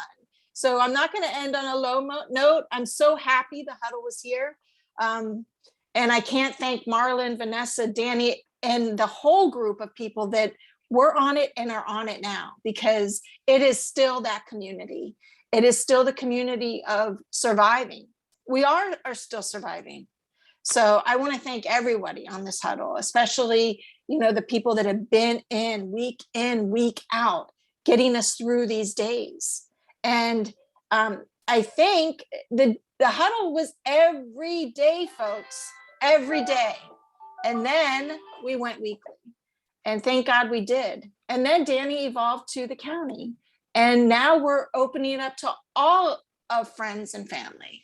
So I'm not going to end on a low note. I'm so happy the huddle was here. And I can't thank Marlon, Vanessa, Danny, and the whole group of people that were on it and are on it now, because it is still that community. It is still the community of surviving. We are still surviving. So I want to thank everybody on this huddle, especially, the people that have been in, week out, getting us through these days. And I think that The huddle was every day, folks, every day. And then we went weekly. And thank God we did. And then Danny evolved to the county. And now we're opening it up to all of friends and family.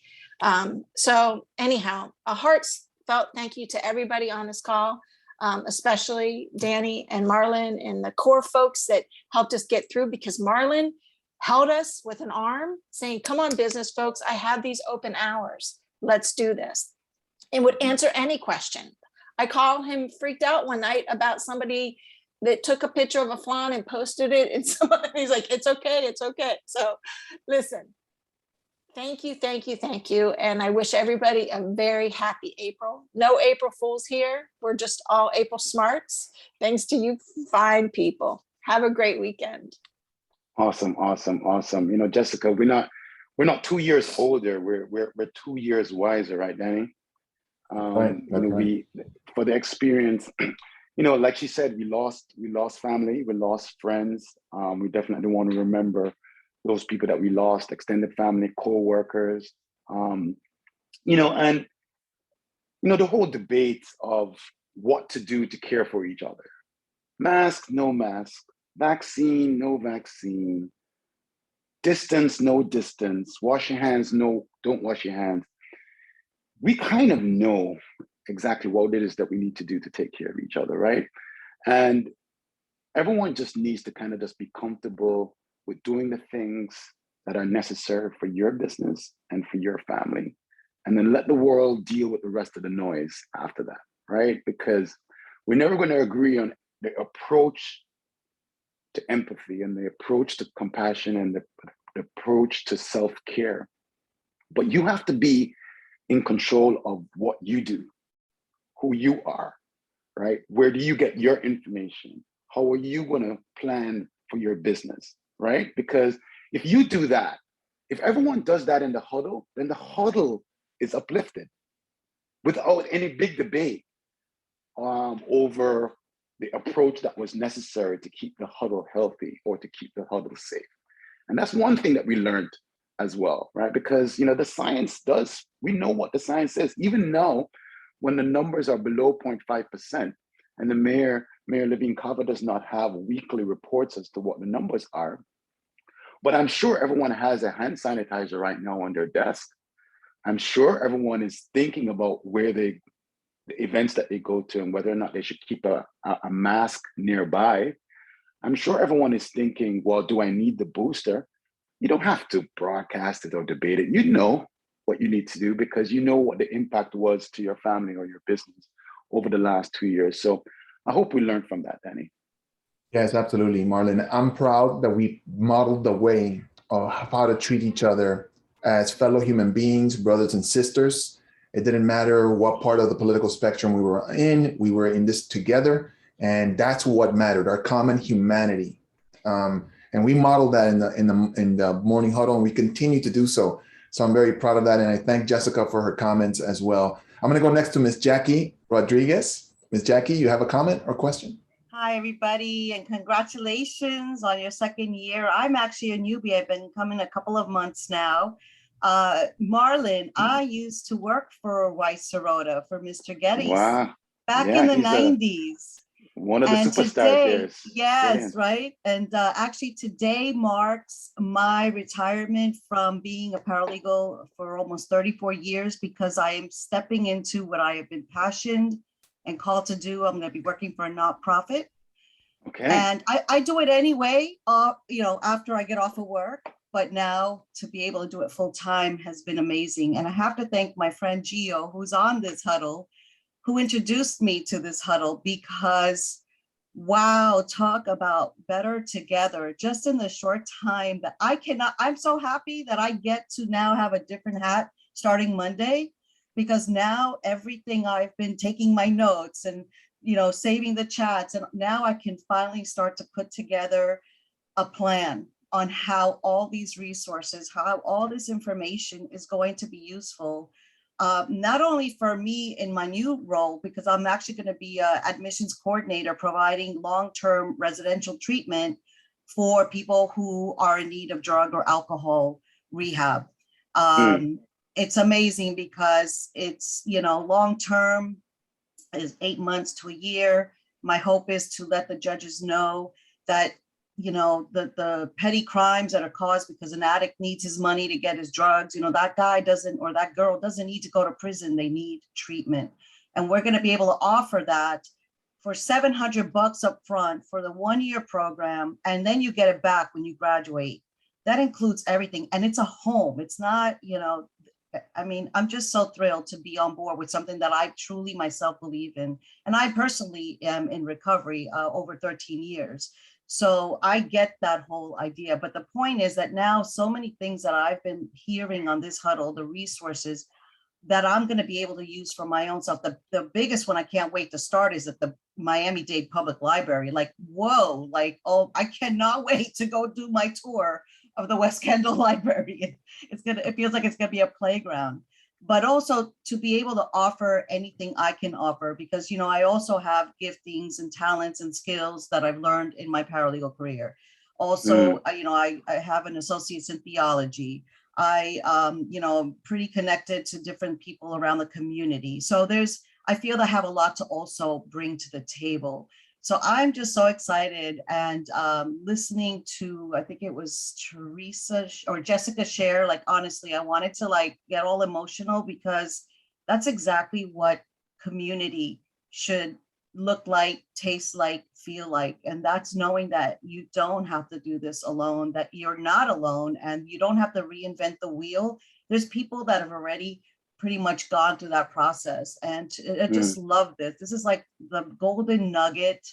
So anyhow, a heartfelt thank you to everybody on this call, especially Danny and Marlon and the core folks that helped us get through, because Marlon held us with an arm saying, come on, business folks, I have these open hours. Let's do this. And would answer any question. I called him freaked out one night about somebody that took a picture of a flan and posted it. And he's like, it's okay, it's okay. So listen, thank you, thank you, thank you. And I wish everybody a very happy April. No April Fools here. We're just all April smarts. Thanks to you fine people. Have a great weekend. Awesome, awesome, awesome. You know, Jessica, we're not 2 years older. We're 2 years wiser, right, Danny? Right, you know, right. for the experience, you know, like she said, we lost family, we lost friends. We definitely want to remember those people that we lost, extended family, co-workers, you know, and, you know, the whole debate of what to do to care for each other. Mask, no mask, vaccine, no vaccine, distance, no distance, wash your hands, no, don't wash your hands. We kind of know exactly what it is that we need to do to take care of each other, right? And everyone just needs to kind of just be comfortable with doing the things that are necessary for your business and for your family. And then let the world deal with the rest of the noise after that, right? Because we're never going to agree on the approach to empathy and the approach to compassion and the approach to self-care. But you have to be in control of what you do, who you are, right? Where do you get your information? How are you going to plan for your business, right? Because if you do that, if everyone does that in the huddle, then the huddle is uplifted without any big debate over the approach that was necessary to keep the huddle healthy or to keep the huddle safe. And that's one thing that we learned as well, right? Because, you know, the science does, we know what the science says, even now when the numbers are below 0.5% and the Mayor Levine Cava does not have weekly reports as to what the numbers are. But I'm sure everyone has a hand sanitizer right now on their desk. I'm sure everyone is thinking about where the events that they go to and whether or not they should keep a mask nearby. I'm sure everyone is thinking, well, do I need the booster? You don't have to broadcast it or debate it. You know what you need to do because you know what the impact was to your family or your business over the last 2 years. So I hope we learned from that, Danny. Yes, absolutely, Marlon. I'm proud that we modeled the way of how to treat each other as fellow human beings, brothers and sisters. It didn't matter what part of the political spectrum we were in this together. And that's what mattered, our common humanity. And we modeled that in the morning huddle, and we continue to do so. So I'm very proud of that. And I thank Jessica for her comments as well. I'm going to go next to Miss Jackie Rodriguez. Miss Jackie, you have a comment or question? Hi, everybody, and congratulations on your second year. I'm actually a newbie. I've been coming a couple of months now. Marlon, I used to work for Weiss Serota for Mr. Geddes back in the 90s. One of the superstars there. Yes, right. And actually today marks my retirement from being a paralegal for almost 34 years because I am stepping into what I have been passionate and called to do. I'm going to be working for a nonprofit. Okay. And I do it anyway, you know, after I get off of work. But now to be able to do it full time has been amazing. And I have to thank my friend Gio, who's on this huddle, who introduced me to this huddle because, wow, talk about better together just in the short time that I'm so happy that I get to now have a different hat starting Monday, because now everything I've been taking my notes and, you know, saving the chats, and now I can finally start to put together a plan on how all these resources, how all this information is going to be useful. Not only for me in my new role, because I'm actually going to be an admissions coordinator providing long-term residential treatment for people who are in need of drug or alcohol rehab. it's amazing because it's, long term is 8 months to a year. My hope is to let the judges know that, the petty crimes that are caused because an addict needs his money to get his drugs, that guy doesn't, or that girl doesn't need to go to prison. They need treatment. And we're going to be able to offer that for $700 up front for the 1-year program. And then you get it back when you graduate. That includes everything. And it's a home. It's not, I'm just so thrilled to be on board with something that I truly myself believe in. And I personally am in recovery over 13 years. So I get that whole idea. But the point is that now so many things that I've been hearing on this huddle, the resources that I'm going to be able to use for my own self. The biggest one I can't wait to start is at the Miami-Dade Public Library. Like, whoa, like, oh, I cannot wait to go do my tour of the West Kendall Library. It feels like it's gonna be a playground, but also to be able to offer anything I can offer, because, I also have giftings and talents and skills that I've learned in my paralegal career. Also, I have an associate's in theology. I'm pretty connected to different people around the community. So I feel I have a lot to also bring to the table. So I'm just so excited, and listening to, I think it was Teresa or Jessica share, like, honestly, I wanted to get all emotional, because that's exactly what community should look like, taste like, feel like. And that's knowing that you don't have to do this alone, that you're not alone, and you don't have to reinvent the wheel. There's people that have already pretty much gone through that process. And I just love this. This is like the golden nugget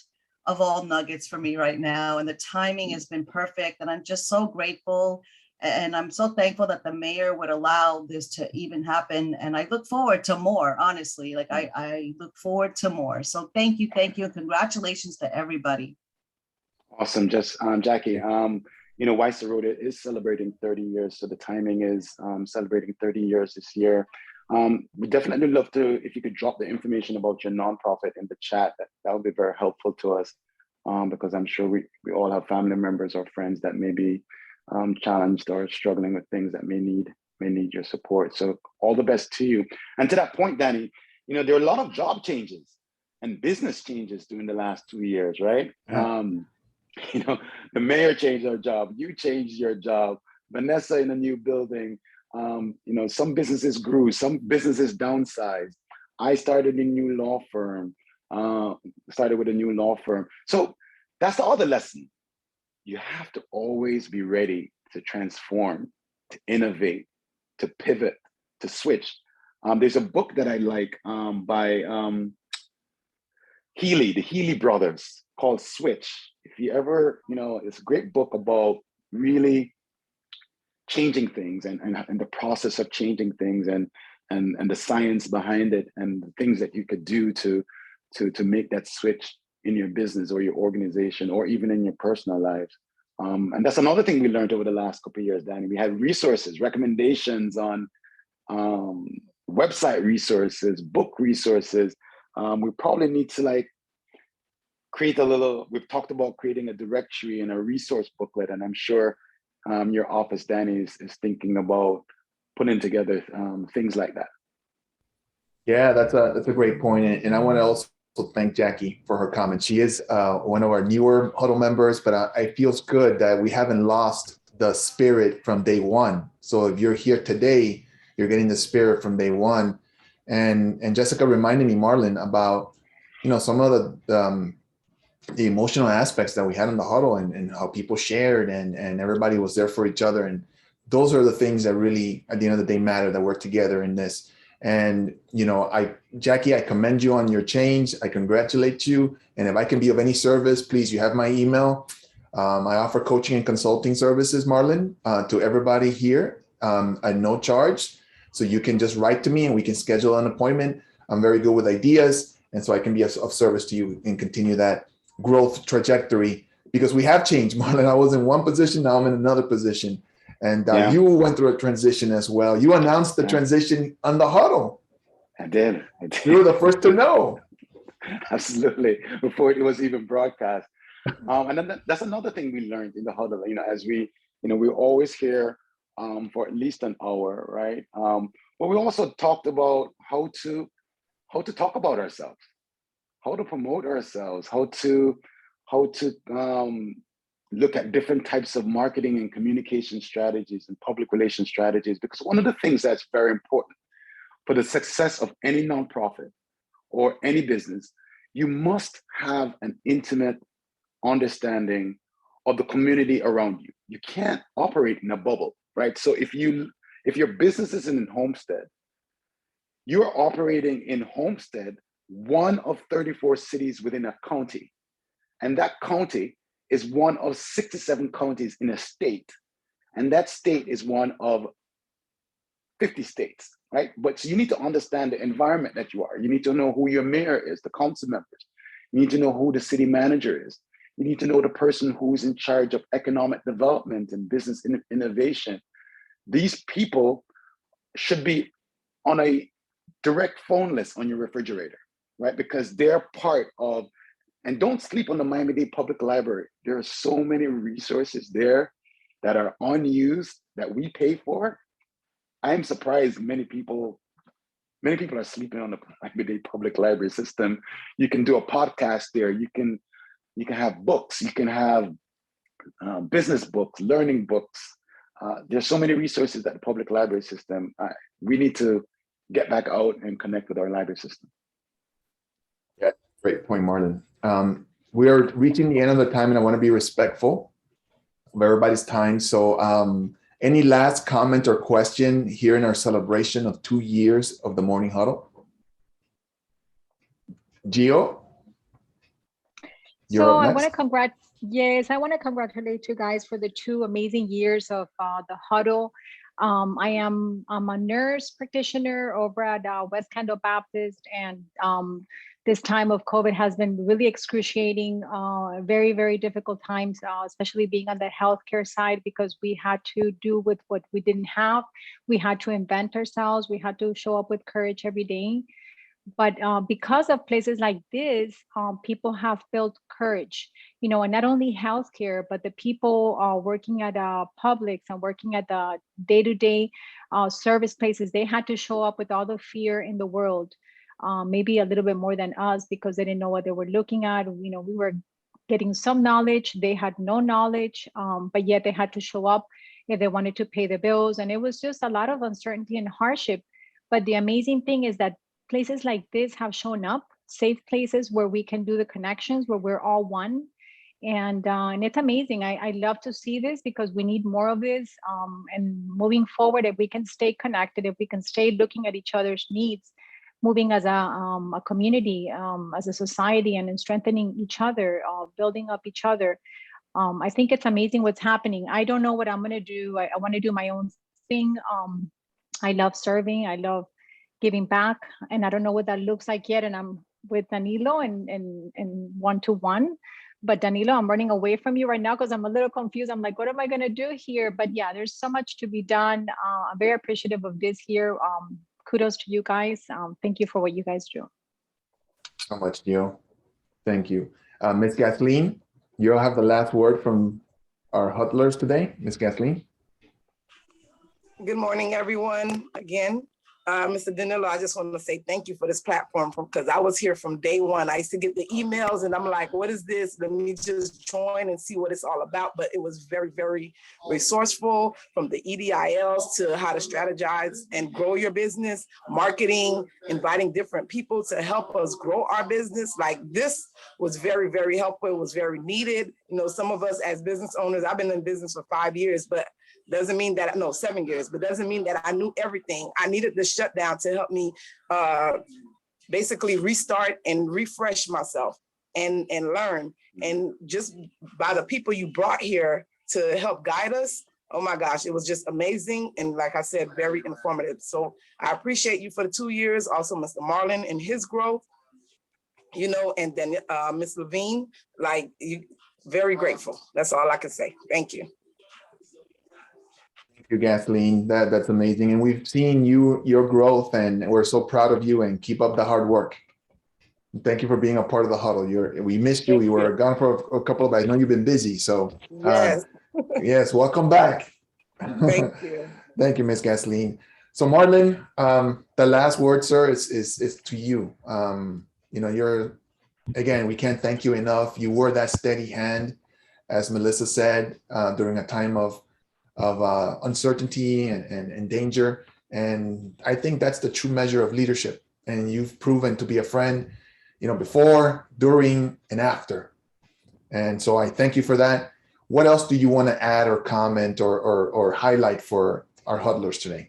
of all nuggets for me right now. And the timing has been perfect. And I'm just so grateful. And I'm so thankful that the mayor would allow this to even happen. And I look forward to more, honestly. Like, I look forward to more. So thank you. And congratulations to everybody. Awesome. Just Jackie, Weiss the Road is celebrating 30 years. So the timing is celebrating 30 years this year. We definitely love to, if you could drop the information about your nonprofit in the chat, that would be very helpful to us, because I'm sure we all have family members or friends that may be challenged or struggling with things that may need your support. So all the best to you. And to that point, Danny, there are a lot of job changes and business changes during the last 2 years, right? Yeah. The mayor changed her job, you changed your job, Vanessa in a new building. Some businesses grew, some businesses downsized. I started a new law firm, started with a new law firm. So that's the other lesson. You have to always be ready to transform, to innovate, to pivot, to switch. There's a book that I like by Healy, the Healy brothers, called Switch. If you ever, it's a great book about really changing things and the process of changing things and the science behind it and the things that you could do to make that switch in your business or your organization or even in your personal lives. And that's another thing we learned over the last couple of years, Danny. We had resources, recommendations on website resources, book resources. We probably need to create we've talked about creating a directory and a resource booklet, and I'm sure your office, Danny, is thinking about putting together things like that. Yeah, that's a great point. And I want to also thank Jackie for her comments. She is one of our newer Huddle members, but it feels good that we haven't lost the spirit from day one. So if you're here today, you're getting the spirit from day one. And Jessica reminded me, Marlon, about some of the emotional aspects that we had in the huddle and how people shared and everybody was there for each other. And those are the things that really, at the end of the day, matter, that we're together in this. And, Jackie, I commend you on your change. I congratulate you. And if I can be of any service, please, you have my email. I offer coaching and consulting services, Marlon, to everybody here at no charge. So you can just write to me and we can schedule an appointment. I'm very good with ideas. And so I can be of service to you and continue that growth trajectory, because we have changed, Marlon. I was in one position, now I'm in another position. And you went through a transition as well. You announced the transition on the huddle. I did. You were the first to know. Absolutely, before it was even broadcast. And then that's another thing we learned in the huddle. As we, we're always here for at least an hour, right? But we also talked about how to talk about ourselves, how to promote ourselves, how to look at different types of marketing and communication strategies and public relations strategies. Because one of the things that's very important for the success of any nonprofit or any business, you must have an intimate understanding of the community around you. You can't operate in a bubble, right? So if your business is in Homestead, you're operating in Homestead, one of 34 cities within a county. And that county is one of 67 counties in a state. And that state is one of 50 states, right? But so you need to understand the environment that you are. You need to know who your mayor is, the council members. You need to know who the city manager is. You need to know the person who's in charge of economic development and business innovation. These people should be on a direct phone list on your refrigerator, right? Because they're part of, and don't sleep on the Miami-Dade Public Library. There are so many resources there that are unused that we pay for. I'm surprised many people are sleeping on the Miami-Dade Public Library system. You can do a podcast there. You can have books. You can have business books, learning books. There's so many resources at the public library system. We need to get back out and connect with our library system. Yeah, great point, Marlon. We are reaching the end of the time, and I want to be respectful of everybody's time. So any last comment or question here in our celebration of 2 years of the Morning Huddle? Gio? So I want to congratulate you guys for the 2 amazing years of the Huddle. I'm a nurse practitioner over at West Kendall Baptist, and this time of COVID has been really excruciating, very, very difficult times, especially being on the healthcare side, because we had to do with what we didn't have. We had to invent ourselves. We had to show up with courage every day. But because of places like this, people have built courage, and not only healthcare, but the people working at Publix and working at the day-to-day service places, they had to show up with all the fear in the world, maybe a little bit more than us, because they didn't know what they were looking at. We were getting some knowledge, they had no knowledge, but yet they had to show up if they wanted to pay the bills. And it was just a lot of uncertainty and hardship. But the amazing thing is that places like this have shown up, safe places where we can do the connections, where we're all one. And it's amazing. I love to see this, because we need more of this. And moving forward, if we can stay connected, if we can stay looking at each other's needs, moving as a community, as a society, and in strengthening each other, building up each other. I think it's amazing what's happening. I don't know what I'm going to do. I want to do my own thing. I love serving. I love giving back, and I don't know what that looks like yet. And I'm with Danilo and one-to-one, but Danilo, I'm running away from you right now because I'm a little confused. I'm like, what am I going to do here? But yeah, there's so much to be done. I'm very appreciative of this here. Kudos to you guys. Thank you for what you guys do. So much, Gio. Thank you. Ms. Kathleen, you'll have the last word from our huddlers today. Ms. Kathleen. Good morning, everyone. Again, Mr. Danilo, I just want to say thank you for this platform, because I was here from day one. I used to get the emails and I'm like, what is this? Let me just join and see what it's all about. But it was very, very resourceful, from the EDILs to how to strategize and grow your business, marketing, inviting different people to help us grow our business. Like, this was very, very helpful. It was very needed. Some of us as business owners, I've been in business for 5 years, but doesn't mean that, no, 7 years, but doesn't mean that I knew everything. I needed the shutdown to help me basically restart and refresh myself and learn. And just by the people you brought here to help guide us, oh my gosh, it was just amazing. And like I said, very informative. So I appreciate you for the 2 years. Also, Mr. Marlon and his growth, and then Ms. Levine, very grateful. That's all I can say. Thank you. Thank you, Kathleen. That's amazing. And we've seen your growth, and we're so proud of you, and keep up the hard work. Thank you for being a part of the huddle. We missed you. You were gone for a couple of days. I know you've been busy. So yes, yes, welcome back. Thank you. Thank you, Ms. Kathleen. So Marlon, the last word, sir, is to you. You're, again, we can't thank you enough. You were that steady hand, as Melissa said, during a time of uncertainty and danger. And I think that's the true measure of leadership. And you've proven to be a friend, before, during, and after. And so I thank you for that. What else do you want to add or comment or highlight for our huddlers today?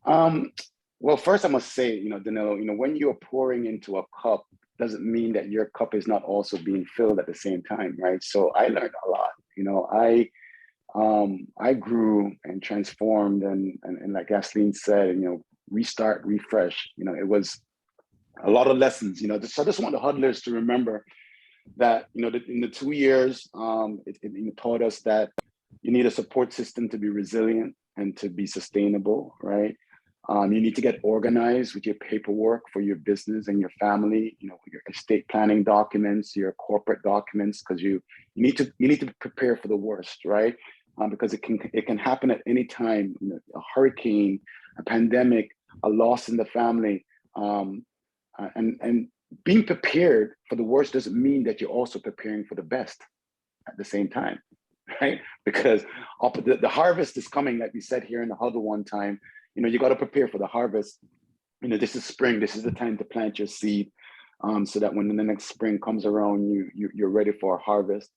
Well, first I must say, Danilo, when you're pouring into a cup, doesn't mean that your cup is not also being filled at the same time, right? So I learned a lot. I grew and transformed, and like Gasoline said, restart, refresh. It was a lot of lessons. So I just want the huddlers to remember that in the 2 years, it taught us that you need a support system to be resilient and to be sustainable, right? You need to get organized with your paperwork for your business and your family, your estate planning documents, your corporate documents, because you need to prepare for the worst, right? Because it can happen at any time. A hurricane, a pandemic, a loss in the family, and being prepared for the worst doesn't mean that you're also preparing for the best at the same time, right? Because the harvest is coming, like we said here in the huddle one time. You got to prepare for the harvest. This is spring. This is the time to plant your seed, so that when the next spring comes around, you're ready for a harvest.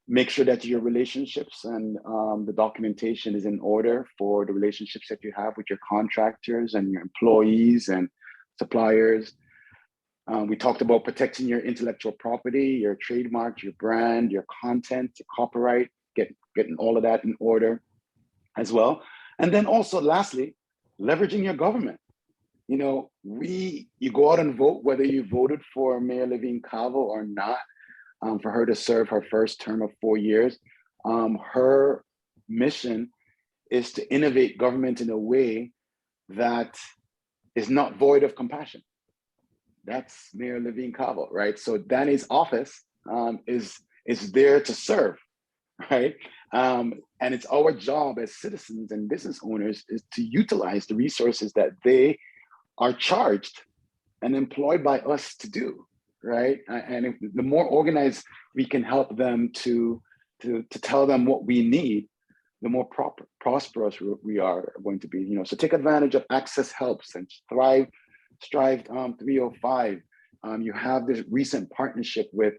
Make sure that your relationships and the documentation is in order for the relationships that you have with your contractors and your employees and suppliers. We talked about protecting your intellectual property, your trademark, your brand, your content, your copyright, getting all of that in order as well. And then also, lastly, leveraging your government. You go out and vote, whether you voted for Mayor Levine Cavo or not, for her to serve her first term of 4 years. Her mission is to innovate government in a way that is not void of compassion. That's Mayor Levine Cavo, right? So Danny's office is there to serve, right? And it's our job as citizens and business owners is to utilize the resources that they are charged and employed by us to do, right? And if the more organized we can help them to tell them what we need, the more prosperous we are going to be. So take advantage of Access Helps and Strive 305. You have this recent partnership with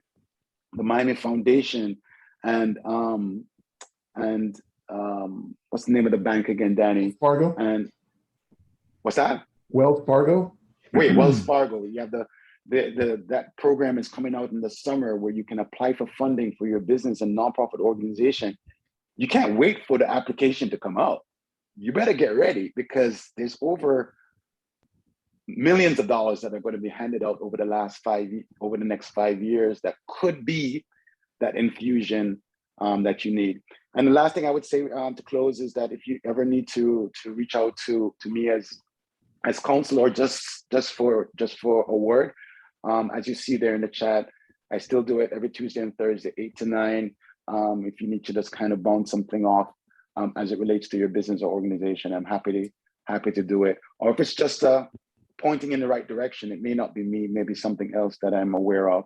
the Miami Foundation and what's the name of the bank again, Danny? Fargo. And what's that? Wells Fargo. Wait, Wells Fargo. You have that program is coming out in the summer where you can apply for funding for your business and nonprofit organization. You can't wait for the application to come out. You better get ready because there's over millions of dollars that are going to be handed out over the next 5 years that could be that infusion that you need. And the last thing I would say to close is that if you ever need to reach out to me as counsel or just for a word, as you see there in the chat, I still do it every Tuesday and Thursday, 8 to 9. If you need to just kind of bounce something off as it relates to your business or organization, I'm happy to do it. Or if it's just pointing in the right direction, it may not be me, maybe something else that I'm aware of.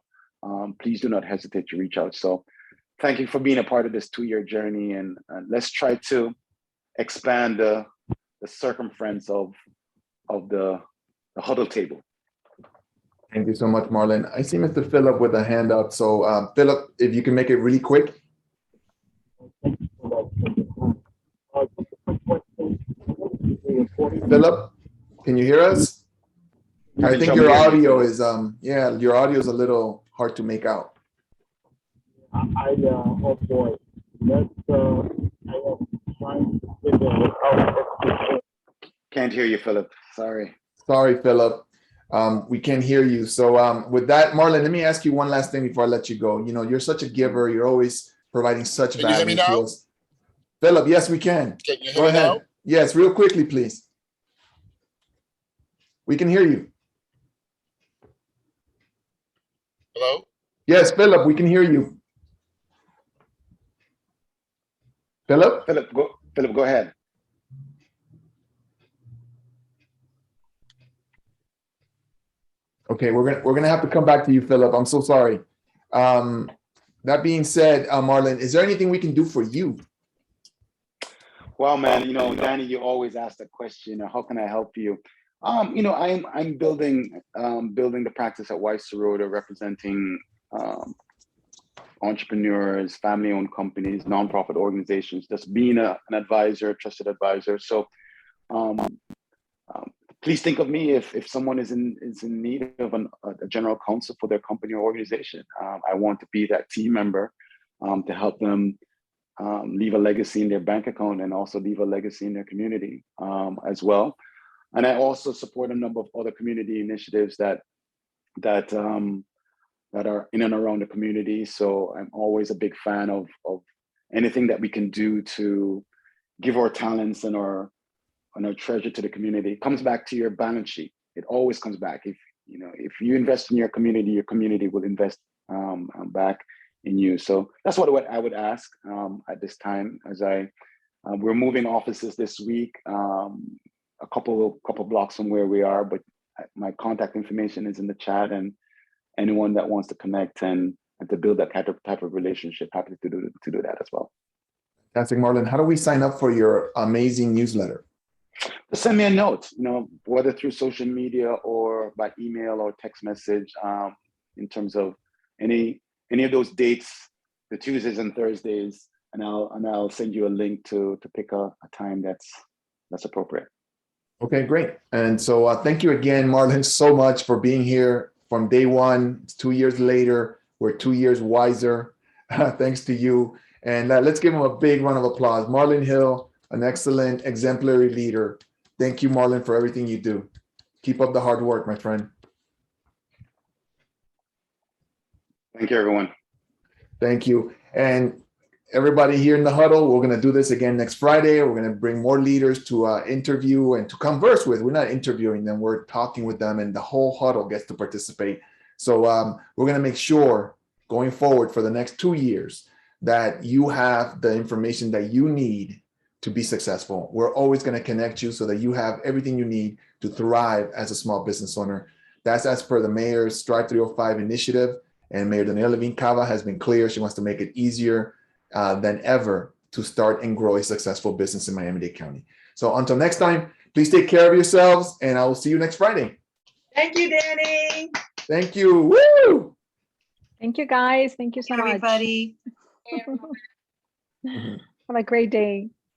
Please do not hesitate to reach out. So thank you for being a part of this 2-year journey, and let's try to expand the circumference of the huddle table. Thank you so much, Marlon. I see Mr. Phillip with a hand up. So Phillip, if you can make it really quick. Phillip, can you hear us? I think your audio is your audio is a little hard to make out. Oh boy, I am trying to figure out. Can't hear you, Phillip. Sorry, Phillip. We can't hear you. So with that, Marlon, let me ask you one last thing before I let you go. You're such a giver. You're always providing such value. Can you hear me now? Phillip, yes, we can. Can you hear Go me ahead. now? Yes, real quickly, please. We can hear you. Hello? Yes, Phillip, we can hear you. Phillip, go ahead. Okay, we're gonna have to come back to you, Philip. I'm so sorry. That being said, Marlon, is there anything we can do for you? Well, man, Danny, you always ask the question, how can I help you? I'm building the practice at Weiss Serota, representing entrepreneurs, family-owned companies, nonprofit organizations, just being an advisor, trusted advisor. So please think of me if someone is in need of a general counsel for their company or organization. I want to be that team member to help them leave a legacy in their bank account and also leave a legacy in their community as well. And I also support a number of other community initiatives that are in and around the community. So I'm always a big fan of anything that we can do to give our talents and our treasure to the community. It comes back to your balance sheet. It always comes back. If you invest in your community will invest back in you. So that's what I would ask at this time, as we're moving offices this week, a couple blocks from where we are, but my contact information is in the chat, and anyone that wants to connect and to build that type of relationship, happy to do that as well. Fantastic, Marlon. How do we sign up for your amazing newsletter? Just send me a note, whether through social media or by email or text message, in terms of any of those dates, the Tuesdays and Thursdays, and I'll send you a link to pick a time that's appropriate. Okay, great. And so thank you again, Marlon, so much for being here from day one. It's 2 years later. We're 2 years wiser, thanks to you. And let's give him a big round of applause. Marlon Hill, an excellent, exemplary leader. Thank you, Marlon, for everything you do. Keep up the hard work, my friend. Thank you, everyone. Thank you. And everybody here in the huddle, we're going to do this again next Friday. We're going to bring more leaders to interview and to converse with. We're not interviewing them, we're talking with them, and the whole huddle gets to participate. So we're going to make sure going forward for the next 2 years that you have the information that you need to be successful. We're always going to connect you so that you have everything you need to thrive as a small business owner. That's as per the mayor's Strive 305 initiative. And Mayor Daniela Levine Cava has been clear. She wants to make it easier than ever to start and grow a successful business in Miami-Dade County. So until next time, please take care of yourselves, and I will see you next Friday. Thank you, Danny. Thank you. Woo! Thank you, guys. Thank you so much. Everybody. Have a great day.